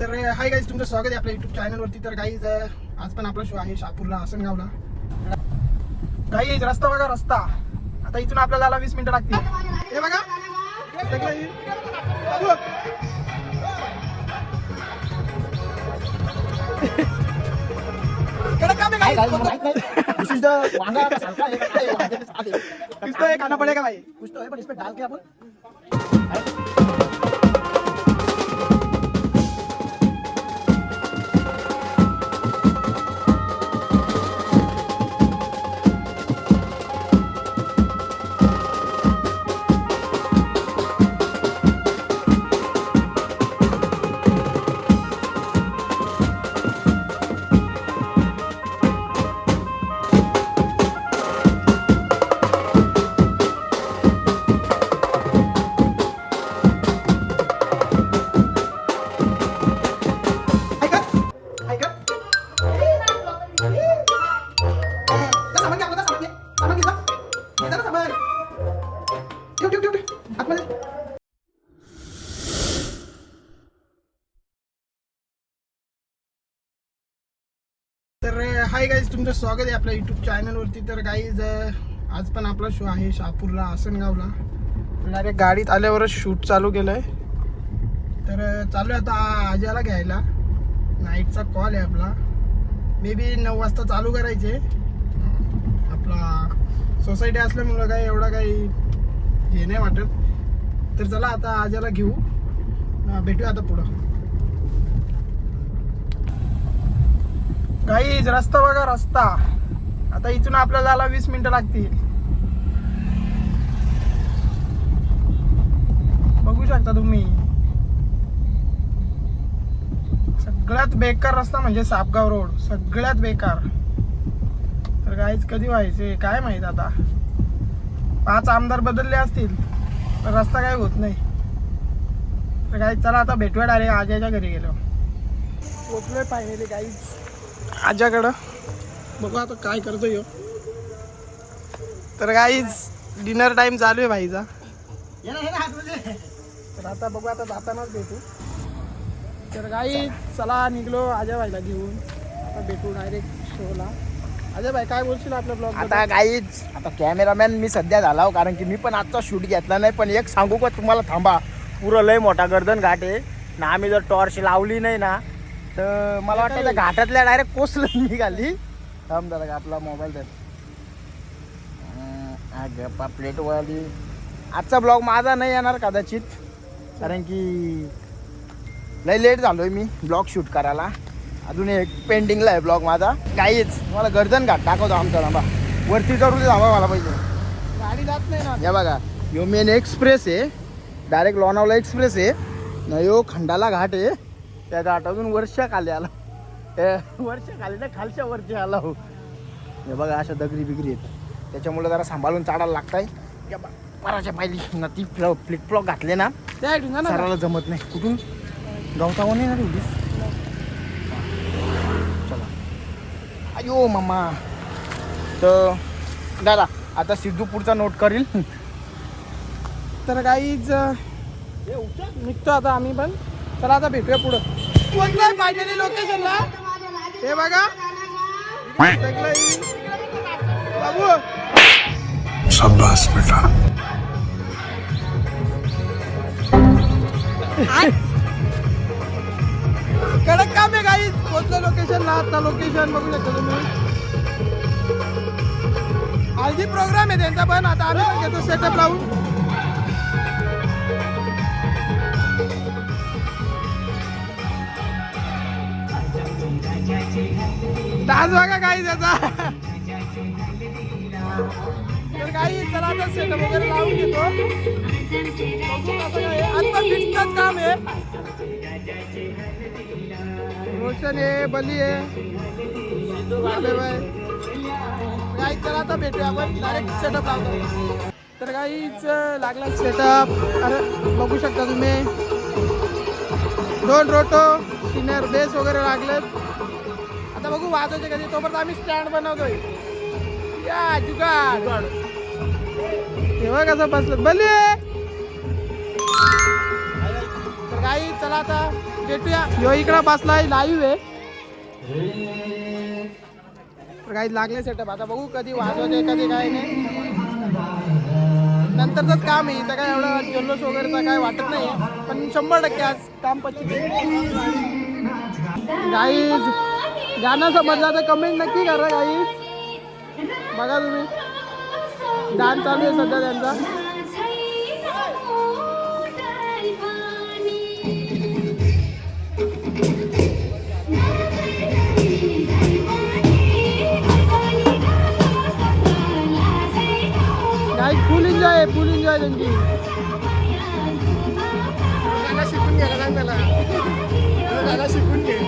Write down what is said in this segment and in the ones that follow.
तर hi guys, तुमचं स्वागत आहे आपल्या युट्यूब चॅनलवरती. तर गाईज आज पण आपला शो आहे शहापूरला, आसनगावला. गाईज रस्ता बघा, रस्ता आता इथून आपल्याला 20 मिनिटं लागतील. हे बघा खाना पडेगा भाई, कुछ तो है पर इसमें डाल के अपन तर हाय गाईज, तुमचं स्वागत आहे आपल्या यूट्यूब चॅनलवरती. तर गाईज आज पण आपला शो आहे शहापूरला, आसनगावला. डायरेक्ट गाडीत आल्यावरच शूट चालू केलं आहे. तर चालू आहे आता आज्याला घ्यायला. नाईटचा कॉल आहे आपला, मे बी 9 वाजता चालू करायचे. आपला सोसायटी असल्यामुळं काही एवढा काही हे नाही वाटत. तर चला आता आज्याला घेऊ, भेटूया आता पुढं. गाईज रस्ता बघा, रस्ता आता इथून आपल्याला 20 मिनिटं लागतील. बघू शकता तुम्ही, सगळ्यात बेकार रस्ता म्हणजे सापगाव रोड, सगळ्यात बेकार. तर गाईज कधी व्हायचे काय माहित. आता 5 आमदार बदलले असतील तर रस्ता काय होत नाही. तर गाईज चला आता भेटूया डायरेक्ट आज्याच्या घरी गेलो. पोचलोय फायनली गाईज आज्याकडं. बघू आता काय करतो यो. तर गाईज डिनर टाइम चालू आहे भाईचा. तर आता बघू, आता जातानाच भेटू. तर गाईज चला निघलो आज्या भाईला घेऊन. आता भेटू डायरेक्ट शोला. अजय भाई काय बोलशील आपल्या ब्लॉग? आता गाईज आता कॅमेरामॅन मी सध्या झाला हो, कारण की मी पण आजचा शूट घेतला नाही. पण एक सांगू का तुम्हाला, थांबा, पुरं लय मोठा गर्दन घाट आहे ना. आम्ही जर टॉर्च लावली नाही ना तर मला वाटतं त्या घाटातल्या डायरेक्ट कोसलं निघाली. थांब जरा आपला मोबाईल तर गप्पा प्लेटवाली. आजचा ब्लॉग माझा नाही येणार कदाचित, कारण की लय लेट झालोय मी ब्लॉग शूट करायला. अजून एक पेंडिंगला आहे ब्लॉग माझा. काहीच मला गर्दन घाट दाखवतो आमचा. थांबा वरती चढून थांबा, मला पाहिजे गाडी जात नाही ना. या बघा, यो मेन एक्सप्रेस आहे, डायरेक्ट लोणावळा एक्सप्रेस आहे ना. यो खंडाला घाट आहे, त्या घाटातून वर्षा खाली आला. वर्षा खाली ना, खालच्या वरती आला हो. हे बघा अशा दगडी बिगरी आहेत, त्याच्यामुळे जरा सांभाळून चढायला लागताय. पराच्या पाहिली ना ती फ्लिप फ्लॉप घातले ना सराला जमत नाही. कुठून गवतावर नाही ना तेवढीच. चला अयो मामा. तर दादा आता सिद्धूपूरचा नोट करील. तर गाईज निघतो आता आम्ही पण. चला आता भेटूया पुढं. पोहोचलोय फायनली लोकेशनला. हे बघा बाबू, शाबाश बेटा. कडक काम आहे गाईज. पोहोचलो लोकेशनला. आता लोकेशन बघू शकता तुम्ही. हल्दी प्रोग्राम आहे त्यांचा, पण आता आम्ही पण घेतो सेटअप लावून. डान्स बघा गाईज याचा. तर काही चला आता सेटअप वगैरे लावून घेतो. आता फिटच काम आहे. रोशन आहे, बली आहे, गाईज चला आता भेटूया आपण. डायरेक्ट सेटअप लावतो. तर गाईज लागला सेटअप. अरे बघू शकता तुम्ही, 2 रोटो सिनियर बेस वगैरे लागलेत. आता बघू वाजवायचे कधी, तोपर्यंत आम्ही स्टँड बनवतोय. या जुगाड तेव्हा कसं बसलं बले. तर काही चला आता भेटूया. यो इकडं बसलाय लाईव्ह आहे. तर काही लागले सेटअप आता बघू कधी वाजवायचे कधी काय नाही. नंतरच काम आहे तर काय एवढं जल्लोष वगैरेचा काय वाटत नाही पण 100% आज काम गाईज गाणं समजलं तर कमेंट नक्की करा गाईज. बघा तुम्ही डान्स चालू आहे सध्या त्यांचा. फुल एन्जॉय त्यांची. गाणं शिकून घ्यायला सांग त्याला. गाणं शिकून घे.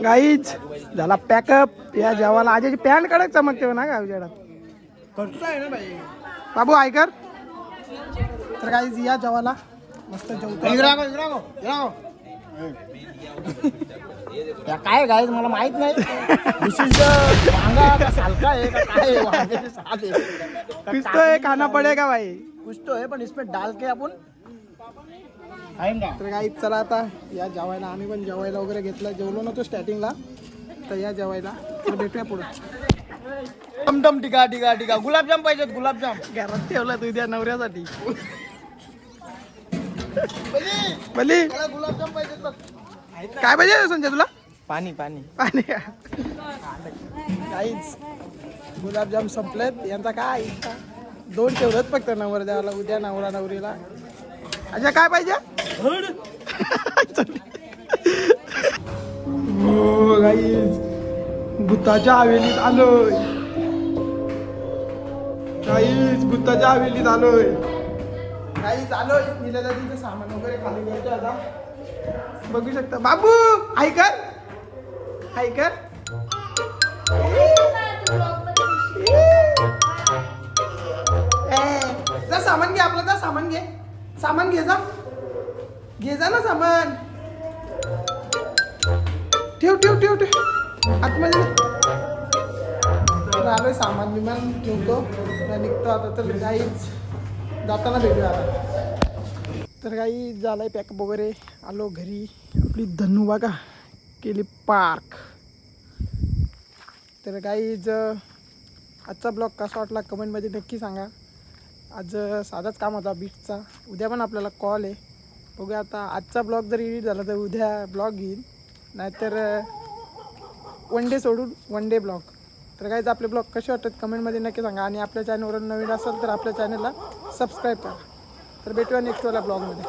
गाईच झाला पॅकअप या जेवायला. आजची पॅन्ट कडक चमकते ना का उजेडात. करतोय ना भाई. बाबू ऐकर. तर गाईज या जेवायला मस्त जेवतो. या काय गाईज मला माहित नाही. विशिष्ट वांगा का सालका आहे का काय आहे? वांग्याचे साल आहे. कुछ तो है खाना पडेगा भाई. कुछ तो है पण इसमें डाल के आपण खाएंगा. तर गाईज चला आता या जेवायला. आम्ही पण जेवायला वगैरे घेतलं. जेवलो नव्हतो स्टार्टिंगला. तर या जेवायला. तर भेटूया पुढे. टमटम टिका टिका टिका. गुलाबजाम पाहिजेत गुलाबजाम. घरात ठेवला तू उद्या नवऱ्यासाठी. बली मला गुलाबजाम पाहिजेत बघ. काय पाहिजे संजय तुला. पाणी पाणी. आणि काहीच गुलाबजाम संपलेत. यांचा काय इच्छा 2 ठेवलेत फक्त नवरदेवाला. उद्या नवरा नवरीला. अच्छा काय पाहिजे. हो गाईज भूताच्या हवेलीत आलोय. गाईज भूताच्या हवेलीत आलोय. गाईज आलोय. निलेला तिथे सामान वगैरे खाली घ्यायचं आता. बघू शकता. बाबू ऐकर ऐकर. जा सामान घे आपलं. जा सामान घे. सामान घे जा. घे जा ना सामान. ठेव ठेव ठेव ठेव आतमध्ये. आलोय सामान बिमान ठेवतो. निघतो आता. तर गाईच जाताना भेटूया आता. तर काही झालंय पॅकअप वगैरे. आलो घरी. आपली धन्नू बघा केली पार्क. तर गाईज आजचा ब्लॉग कसा वाटला कमेंटमध्ये नक्की सांगा. आज साधाच काम होता बीचचा. उद्या पण आपल्याला कॉल आहे. बघूया आता. आजचा ब्लॉग जर एडिट झाला तर उद्या ब्लॉग येईल. नाहीतर 1 डे सोडून 1 डे ब्लॉग. तर गाईज आपले ब्लॉग कसे वाटतात कमेंटमध्ये नक्की सांगा. आणि आपल्या चॅनलवर नवीन असेल तर आपल्या चॅनलला सबस्क्राईब करा. तर भेटूया नेक्स्ट वाला ब्लॉगमध्ये.